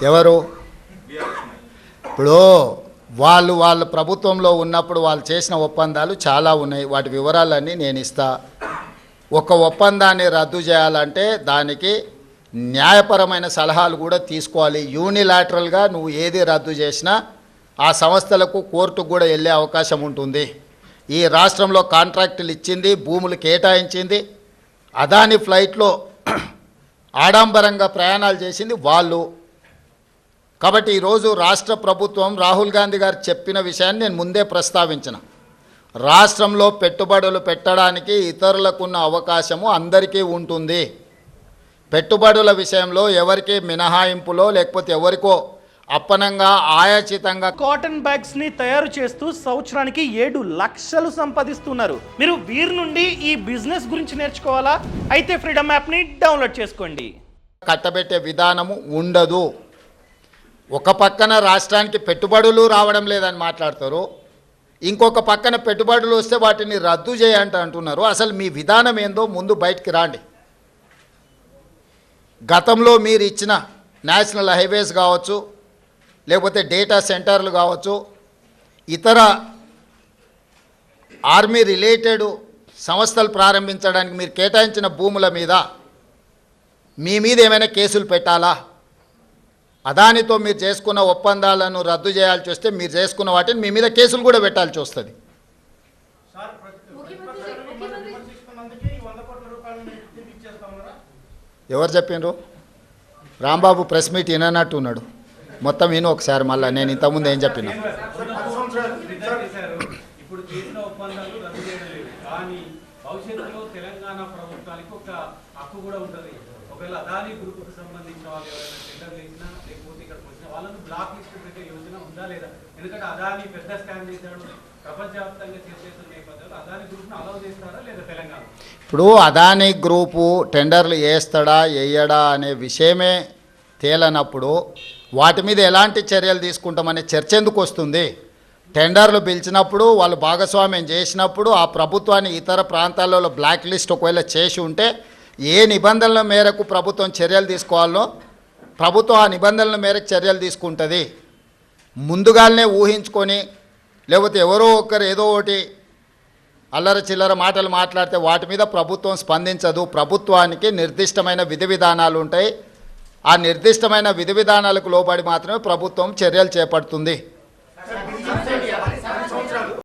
ఎవరు ఇప్పుడు వాళ్ళ ప్రభుత్వంలో ఉన్నప్పుడు వాళ్ళు చేసిన ఒప్పందాలు చాలా ఉన్నాయి. వాటి వివరాలన్నీ నేను ఇస్తా. ఒక ఒప్పందాన్ని రద్దు చేయాలంటే దానికి న్యాయపరమైన సలహాలు కూడా తీసుకోవాలి. యూనిలాటరల్గా నువ్వు ఏది రద్దు చేసినా ఆ సంస్థలకు కోర్టుకు కూడా వెళ్ళే అవకాశం ఉంటుంది. ఈ రాష్ట్రంలో కాంట్రాక్టులు ఇచ్చింది, భూములు కేటాయించింది, అదాని ఫ్లైట్లో ఆడంబరంగా ప్రయాణాలు చేసింది వాళ్ళు. కాబట్టి ఈరోజు రాష్ట్ర ప్రభుత్వం రాహుల్ గాంధీ గారు చెప్పిన విషయాన్ని నేను ముందే ప్రస్తావించిన. రాష్ట్రంలో పెట్టుబడులు పెట్టడానికి ఇతరులకున్న అవకాశము అందరికీ ఉంటుంది. పెట్టుబడుల విషయంలో ఎవరికి మినహాయింపులో లేకపోతే ఎవరికో అప్పనంగా ఆయాచితంగా కాటన్ బ్యాగ్స్ ని తయారు చేస్తూ సంవత్సరానికి 7 లక్షలు సంపాదిస్తున్నారు. మీరు వీరి నుండి ఈ బిజినెస్ గురించి నేర్చుకోవాలా? అయితే ఫ్రీడమ్ యాప్ ని డౌన్లోడ్ చేసుకోండి. కట్టబెట్టే విధానము ఉండదు. ఒక పక్కన రాష్ట్రానికి పెట్టుబడులు రావడం లేదని మాట్లాడతారు, ఇంకొక పక్కన పెట్టుబడులు వస్తే వాటిని రద్దు అంటున్నారు. అసలు మీ విధానం ఏందో ముందు బయటికి రాండి. గతంలో మీరు ఇచ్చిన నేషనల్ హైవేస్ కావచ్చు, లేకపోతే డేటా సెంటర్లు కావచ్చు, ఇతర ఆర్మీ రిలేటెడ్ సంస్థలు ప్రారంభించడానికి మీరు కేటాయించిన భూముల మీద మీ మీద ఏమైనా కేసులు పెట్టాలా? అదానితో మీరు చేసుకున్న ఒప్పందాలను రద్దు చేయాల్సి వస్తే మీరు చేసుకున్న వాటిని మీ మీద కేసులు కూడా పెట్టాల్సి వస్తుంది. ఎవరు చెప్పిండ్రు? రాంబాబు ప్రెస్ మీట్ విననట్టు ఉన్నాడు. మొత్తం విను ఒకసారి. మళ్ళీ నేను ఇంతకుముందు ఏం చెప్పినా ఇప్పుడు అదానీ గ్రూపు టెండర్లు వేస్తాడా వేయడా అనే విషయమే తేలనప్పుడు వాటి మీద ఎలాంటి చర్యలు తీసుకుంటామనే చర్చ ఎందుకు వస్తుంది? టెండర్లు పిలిచినప్పుడు వాళ్ళు భాగస్వామ్యం చేసినప్పుడు ఆ ప్రభుత్వాన్ని ఇతర ప్రాంతాలలో బ్లాక్ లిస్ట్ ఒకవేళ చేసి ఉంటే ఏ నిబంధనల మేరకు ప్రభుత్వం చర్యలు తీసుకోవాలో ప్రభుత్వం ఆ నిబంధనల మేరకు చర్యలు తీసుకుంటుంది. ముందుగానే ఊహించుకొని లేకపోతే ఎవరో ఒకరు ఏదో ఒకటి అల్లర చిల్లర మాటలు మాట్లాడితే వాటి మీద ప్రభుత్వం స్పందించదు. ప్రభుత్వానికి నిర్దిష్టమైన విధి విధానాలు ఉంటాయి. ఆ నిర్దిష్టమైన విధి విధానాలకు లోబడి మాత్రమే ప్రభుత్వం చర్యలు చేపడుతుంది.